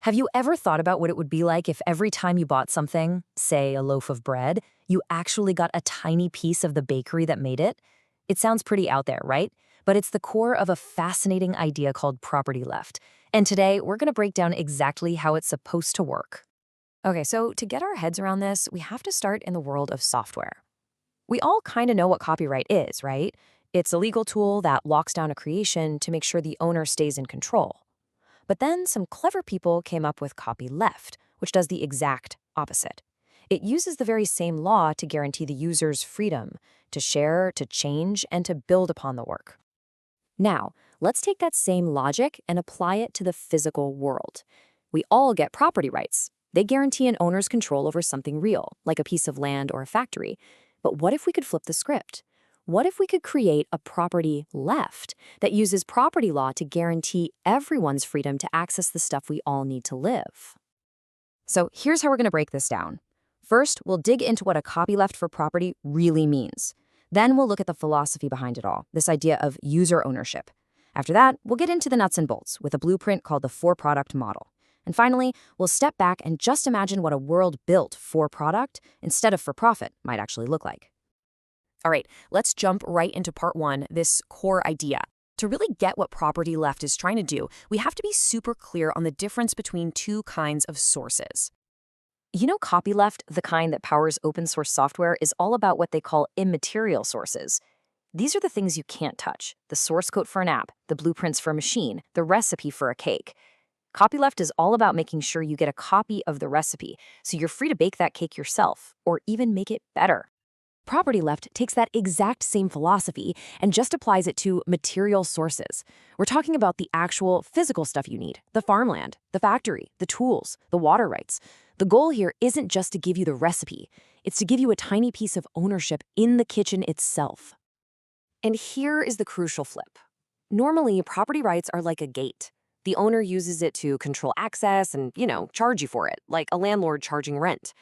Have you ever thought about what it would be like if every time you bought something, say a loaf of bread, you actually got a tiny piece of the bakery that made it? It sounds pretty out there, right? But it's the core of a fascinating idea called property left. And today, we're going to break down exactly how it's supposed to work. Okay, so to get our heads around this, we have to start in the world of software. We all kind of know what copyright is, right? It's a legal tool that locks down a creation to make sure the owner stays in control. But then some clever people came up with copyleft, which does the exact opposite. It uses the very same law to guarantee the user's freedom to share, to change, and to build upon the work. Now, let's take that same logic and apply it to the physical world. We all get property rights. They guarantee an owner's control over something real, like a piece of land or a factory. But what if we could flip the script? What if we could create a property left that uses property law to guarantee everyone's freedom to access the stuff we all need to live? So here's how we're going to break this down. First, we'll dig into what a copyleft for property really means. Then we'll look at the philosophy behind it all, this idea of user ownership. After that, we'll get into the nuts and bolts with a blueprint called the for-product model. And finally, we'll step back and just imagine what a world built for product instead of for profit might actually look like. All right, let's jump right into part one, this core idea. To really get what property left is trying to do, we have to be super clear on the difference between two kinds of sources. You know, copyleft, the kind that powers open source software, is all about what they call immaterial sources. These are the things you can't touch: the source code for an app, the blueprints for a machine, the recipe for a cake. Copyleft is all about making sure you get a copy of the recipe, so you're free to bake that cake yourself, or even make it better. Property left takes that exact same philosophy and just applies it to material sources. We're talking about the actual physical stuff you need: the farmland, the factory, the tools, the water rights. The goal here isn't just to give you the recipe, it's to give you a tiny piece of ownership in the kitchen itself. And here is the crucial flip. Normally, property rights are like a gate. The owner uses it to control access and, charge you for it, like a landlord charging rent.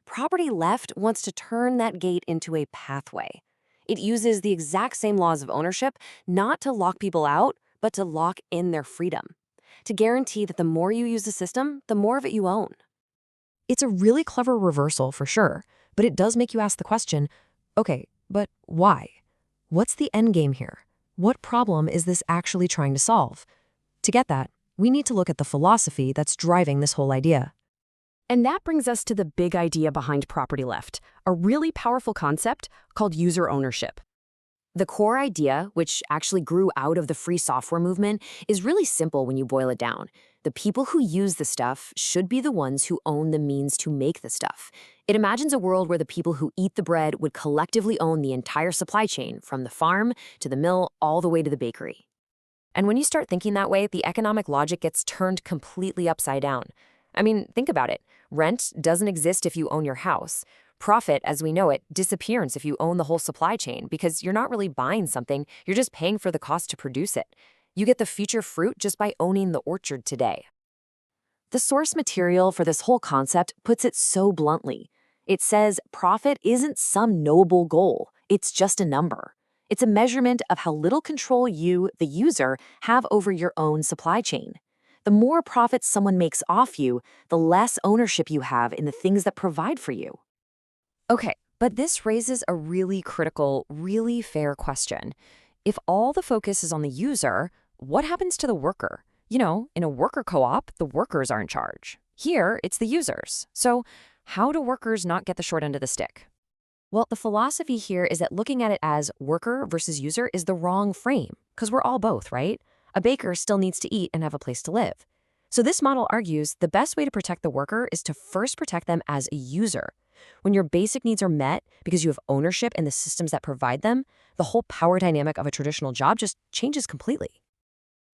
Property left wants to turn that gate into a pathway. It uses the exact same laws of ownership, not to lock people out, but to lock in their freedom. To guarantee that the more you use the system, the more of it you own. It's a really clever reversal for sure, but it does make you ask the question, okay, but why? What's the end game here? What problem is this actually trying to solve? To get that, we need to look at the philosophy that's driving this whole idea. And that brings us to the big idea behind property left, a really powerful concept called user ownership. The core idea, which actually grew out of the free software movement, is really simple when you boil it down. The people who use the stuff should be the ones who own the means to make the stuff. It imagines a world where the people who eat the bread would collectively own the entire supply chain, from the farm to the mill all the way to the bakery. And when you start thinking that way, the economic logic gets turned completely upside down. I mean, think about it. Rent doesn't exist if you own your house. Profit, as we know it, disappears if you own the whole supply chain, because you're not really buying something, you're just paying for the cost to produce it. You get the future fruit just by owning the orchard today. The source material for this whole concept puts it so bluntly. It says profit isn't some noble goal, it's just a number. It's a measurement of how little control you, the user, have over your own supply chain. The more profits someone makes off you, the less ownership you have in the things that provide for you. Okay, but this raises a really critical, really fair question. If all the focus is on the user, what happens to the worker? In a worker co-op, the workers are in charge. Here, it's the users. So how do workers not get the short end of the stick? Well, the philosophy here is that looking at it as worker versus user is the wrong frame, because we're all both, right? A baker still needs to eat and have a place to live. So this model argues the best way to protect the worker is to first protect them as a user. When your basic needs are met because you have ownership in the systems that provide them, the whole power dynamic of a traditional job just changes completely.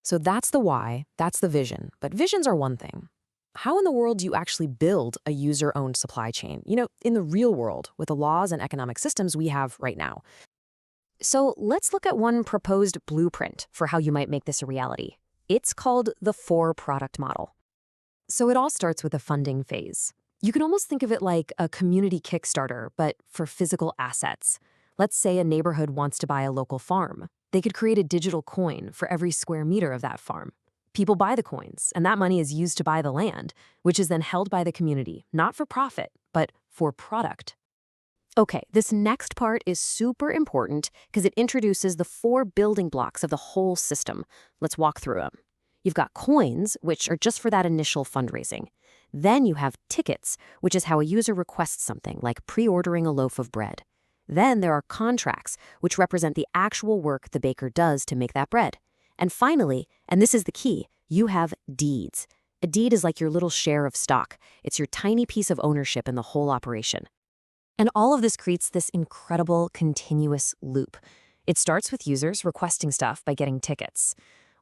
So that's the why, that's the vision. But visions are one thing. How in the world do you actually build a user-owned supply chain? In the real world, with the laws and economic systems we have right now. So let's look at one proposed blueprint for how you might make this a reality. It's called the for-product model. So it all starts with a funding phase. You can almost think of it like a community Kickstarter, but for physical assets. Let's say a neighborhood wants to buy a local farm. They could create a digital coin for every square meter of that farm. People buy the coins, and that money is used to buy the land, which is then held by the community, not for profit, but for product. Okay, this next part is super important because it introduces the 4 building blocks of the whole system. Let's walk through them. You've got coins, which are just for that initial fundraising. Then you have tickets, which is how a user requests something, like pre-ordering a loaf of bread. Then there are contracts, which represent the actual work the baker does to make that bread. And finally, and this is the key, you have deeds. A deed is like your little share of stock. It's your tiny piece of ownership in the whole operation. And all of this creates this incredible continuous loop. It starts with users requesting stuff by getting tickets.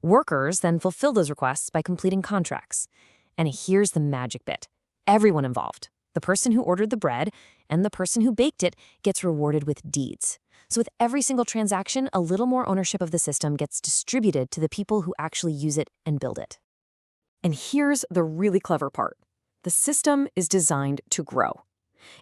Workers then fulfill those requests by completing contracts. And here's the magic bit. Everyone involved, the person who ordered the bread and the person who baked it, gets rewarded with deeds. So with every single transaction, a little more ownership of the system gets distributed to the people who actually use it and build it. And here's the really clever part. The system is designed to grow.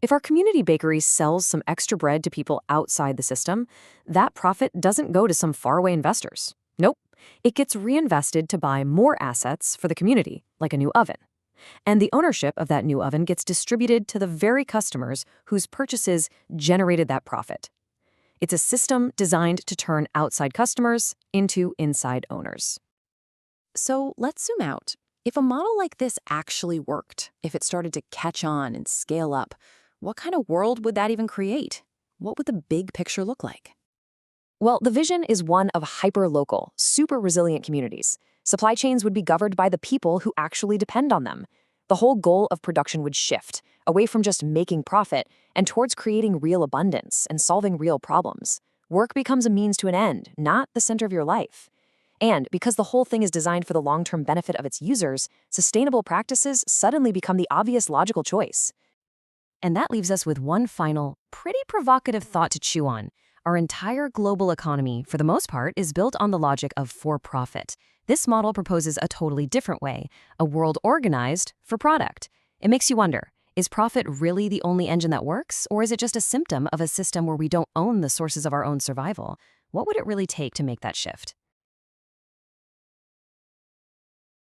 If our community bakery sells some extra bread to people outside the system, that profit doesn't go to some faraway investors. Nope. It gets reinvested to buy more assets for the community, like a new oven. And the ownership of that new oven gets distributed to the very customers whose purchases generated that profit. It's a system designed to turn outside customers into inside owners. So let's zoom out. If a model like this actually worked, if it started to catch on and scale up, what kind of world would that even create? What would the big picture look like? Well, the vision is one of hyper-local, super resilient communities. Supply chains would be governed by the people who actually depend on them. The whole goal of production would shift, away from just making profit and towards creating real abundance and solving real problems. Work becomes a means to an end, not the center of your life. And because the whole thing is designed for the long-term benefit of its users, sustainable practices suddenly become the obvious logical choice. And that leaves us with one final, pretty provocative thought to chew on. Our entire global economy, for the most part, is built on the logic of for-profit. This model proposes a totally different way, a world organized for product. It makes you wonder, is profit really the only engine that works, or is it just a symptom of a system where we don't own the sources of our own survival? What would it really take to make that shift?